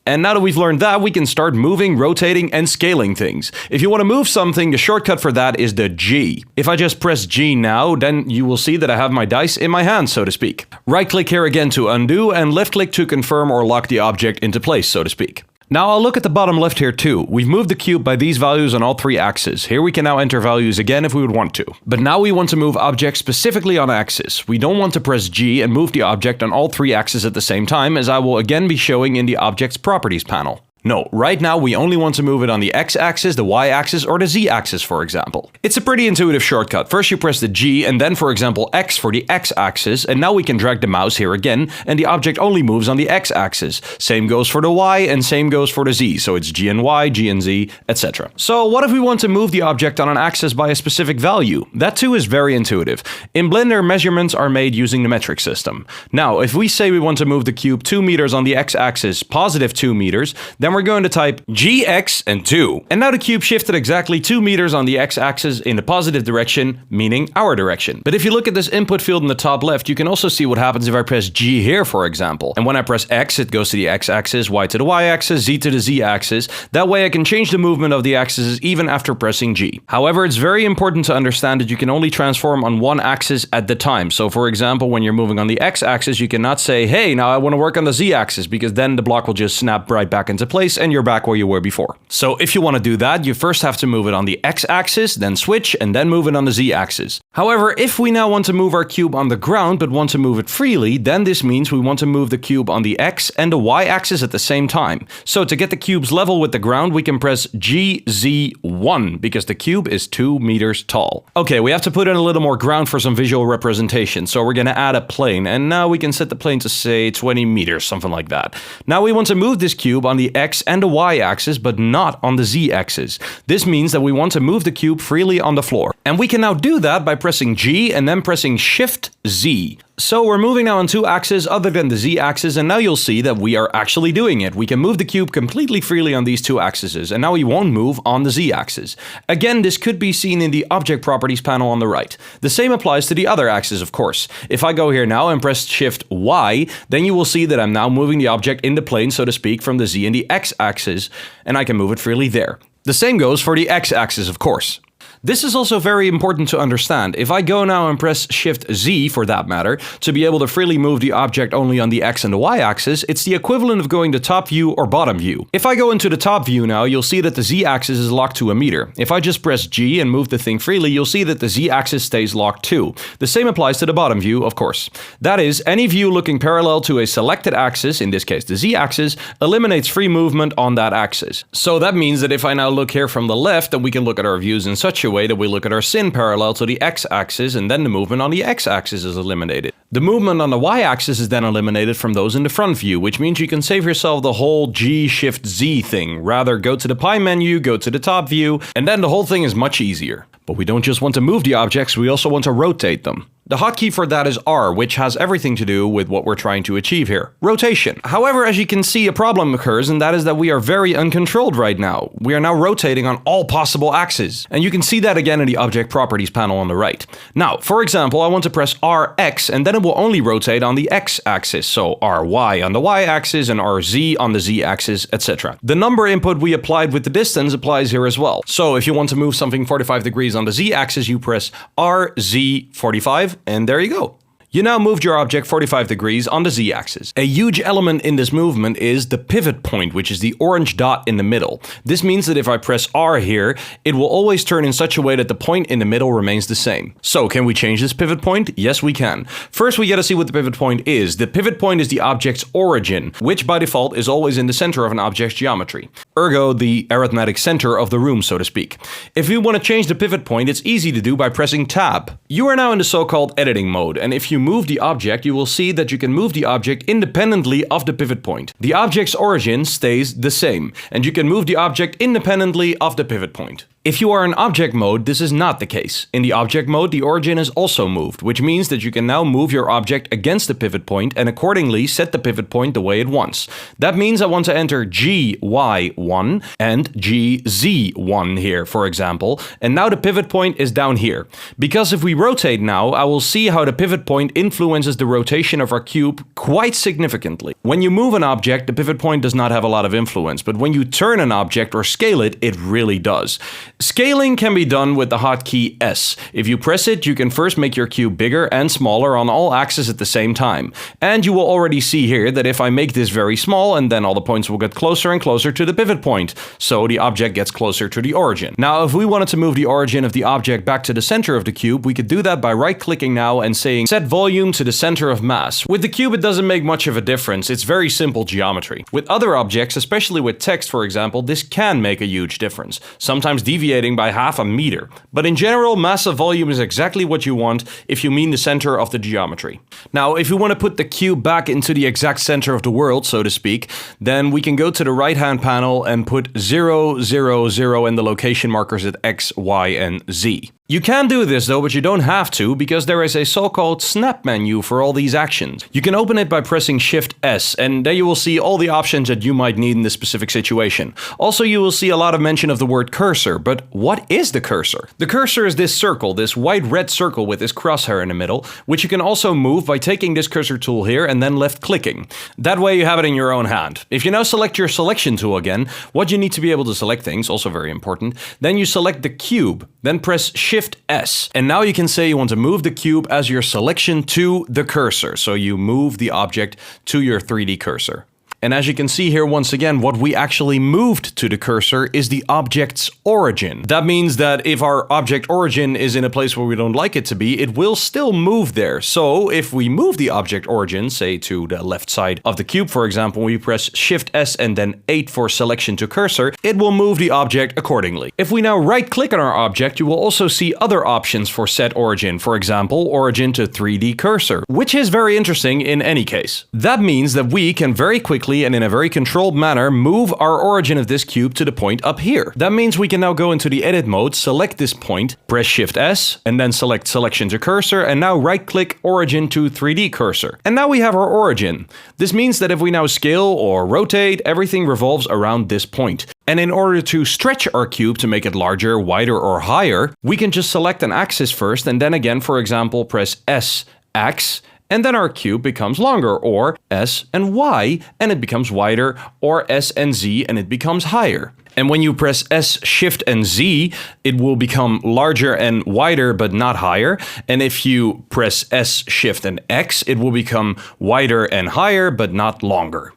And now that we've learned that, we can start moving, rotating, and scaling things. If you want to move something, the shortcut for that is the G. If I just press G now, then you will see that I have my dice in my hand, so to speak. Right-click here again to undo, and left-click to confirm or lock the object into place, so to speak. Now I'll look at the bottom left here too. We've moved the cube by these values on all three axes. Here we can now enter values again if we would want to. But now we want to move objects specifically on axis. We don't want to press G and move the object on all three axes at the same time, as I will again be showing in the Object's Properties panel. No, right now we only want to move it on the x-axis, the y-axis, or the z-axis, for example. It's a pretty intuitive shortcut. First you press the G and then, for example, X for the x-axis, and now we can drag the mouse here again, and the object only moves on the x-axis. Same goes for the y, and same goes for the z, so it's G and y, G and z, etc. So what if we want to move the object on an axis by a specific value? That too is very intuitive. In Blender, measurements are made using the metric system. Now, if we say we want to move the cube 2 meters on the x-axis, positive 2 meters, then we're going to type gx and 2. And now the cube shifted exactly 2 meters on the x-axis in the positive direction, meaning our direction. But if you look at this input field in the top left, you can also see what happens if I press G here, for example. And when I press X, it goes to the x-axis, Y to the y-axis, Z to the z-axis. That way I can change the movement of the axes even after pressing G. However, it's very important to understand that you can only transform on one axis at the time. So for example, when you're moving on the x-axis, you cannot say, hey, now I want to work on the z-axis, because then the block will just snap right back into place and you're back where you were before. So if you want to do that, you first have to move it on the x-axis, then switch, and then move it on the z-axis. However, if we now want to move our cube on the ground but want to move it freely, then this means we want to move the cube on the x and the y-axis at the same time. So to get the cube's level with the ground, we can press GZ1, because the cube is 2 meters tall. Okay, we have to put in a little more ground for some visual representation, so we're going to add a plane, and now we can set the plane to say 20 meters, something like that. Now we want to move this cube on the x and the y-axis, but not on the z-axis. This means that we want to move the cube freely on the floor. And we can now do that by pressing G and then pressing Shift Z. So we're moving now on two axes other than the z-axis, and now you'll see that we are actually doing it. We can move the cube completely freely on these two axes, and now we won't move on the z-axis. Again, this could be seen in the Object Properties panel on the right. The same applies to the other axis, of course. If I go here now and press Shift Y, then you will see that I'm now moving the object in the plane, so to speak, from the z and the x-axis, and I can move it freely there. The same goes for the x-axis, of course. This is also very important to understand. If I go now and press Shift Z, for that matter, to be able to freely move the object only on the X and the Y axis, it's the equivalent of going to top view or bottom view. If I go into the top view now, you'll see that the Z axis is locked to a meter. If I just press G and move the thing freely, you'll see that the Z axis stays locked too. The same applies to the bottom view, of course. That is, any view looking parallel to a selected axis, in this case the Z axis, eliminates free movement on that axis. So that means that if I now look here from the left, then we can look at our views in such a way that we look at our sin parallel to the x-axis, and then the movement on the x-axis is eliminated. The movement on the y-axis is then eliminated from those in the front view, which means you can save yourself the whole G-Shift-Z thing. Rather, go to the pie menu, go to the top view, and then the whole thing is much easier. But we don't just want to move the objects, we also want to rotate them. The hotkey for that is R, which has everything to do with what we're trying to achieve here: rotation. However, as you can see, a problem occurs, and that is that we are very uncontrolled right now. We are now rotating on all possible axes, and you can see that again in the Object Properties panel on the right. Now, for example, I want to press RX, and then it will only rotate on the X-axis, so RY on the Y-axis and RZ on the Z-axis, etc. The number input we applied with the distance applies here as well. So if you want to move something 45 degrees on the Z-axis, you press RZ45, and there you go. You now moved your object 45 degrees on the z-axis. A huge element in this movement is the pivot point, which is the orange dot in the middle. This means that if I press R here, it will always turn in such a way that the point in the middle remains the same. So can we change this pivot point? Yes, we can. First, we gotta see what the pivot point is. The pivot point is the object's origin, which by default is always in the center of an object's geometry. Ergo, the arithmetic center of the room, so to speak. If we want to change the pivot point, it's easy to do by pressing Tab. You are now in the so-called editing mode, and if you move the object, you will see that you can move the object independently of the pivot point. The object's origin stays the same, and you can move the object independently of the pivot point. If you are in object mode, this is not the case. In the object mode, the origin is also moved, which means that you can now move your object against the pivot point and accordingly set the pivot point the way it wants. That means I want to enter GY1 and GZ1 here, for example, and now the pivot point is down here. Because if we rotate now, I will see how the pivot point influences the rotation of our cube quite significantly. When you move an object, the pivot point does not have a lot of influence, but when you turn an object or scale it, it really does. Scaling can be done with the hotkey S. If you press it, you can first make your cube bigger and smaller on all axes at the same time. And you will already see here that if I make this very small, and then all the points will get closer and closer to the pivot point, so the object gets closer to the origin. Now, if we wanted to move the origin of the object back to the center of the cube, we could do that by right-clicking now and saying set volume to the center of mass. With the cube, it doesn't make much of a difference. It's very simple geometry. With other objects, especially with text, for example, this can make a huge difference, sometimes deviating by half a meter. But in general, mass of volume is exactly what you want if you mean the center of the geometry. Now, if we want to put the cube back into the exact center of the world, so to speak, then we can go to the right-hand panel and put 0, 0, 0 and the location markers at X, Y, and Z. You can do this though, but you don't have to, because there is a so-called snap menu for all these actions. You can open it by pressing Shift S, and there you will see all the options that you might need in this specific situation. Also, you will see a lot of mention of the word cursor, but what is the cursor? The cursor is this circle, this white-red circle with this crosshair in the middle, which you can also move by taking this cursor tool here and then left-clicking. That way you have it in your own hand. If you now select your selection tool again, what you need to be able to select things, also very important, then you select the cube, then press Shift S. And now you can say you want to move the cube as your selection to the cursor. So you move the object to your 3D cursor. And as you can see here, once again, what we actually moved to the cursor is the object's origin. That means that if our object origin is in a place where we don't like it to be, it will still move there. So if we move the object origin, say to the left side of the cube, for example, we press Shift S and then 8 for selection to cursor, it will move the object accordingly. If we now right click on our object, you will also see other options for set origin. For example, origin to 3D cursor, which is very interesting in any case. That means that we can very quickly and in a very controlled manner move our origin of this cube to the point up here. That means we can now go into the edit mode, select this point, press Shift S, and then select selection to cursor, and now right click origin to 3D cursor. And now we have our origin. This means that if we now scale or rotate, everything revolves around this point. And in order to stretch our cube to make it larger, wider, or higher, we can just select an axis first, and then again, for example, press S, X, and then our cube becomes longer, or S and Y, and it becomes wider, or S and Z, and it becomes higher. And when you press S, Shift, and Z, it will become larger and wider, but not higher. And if you press S, Shift, and X, it will become wider and higher, but not longer.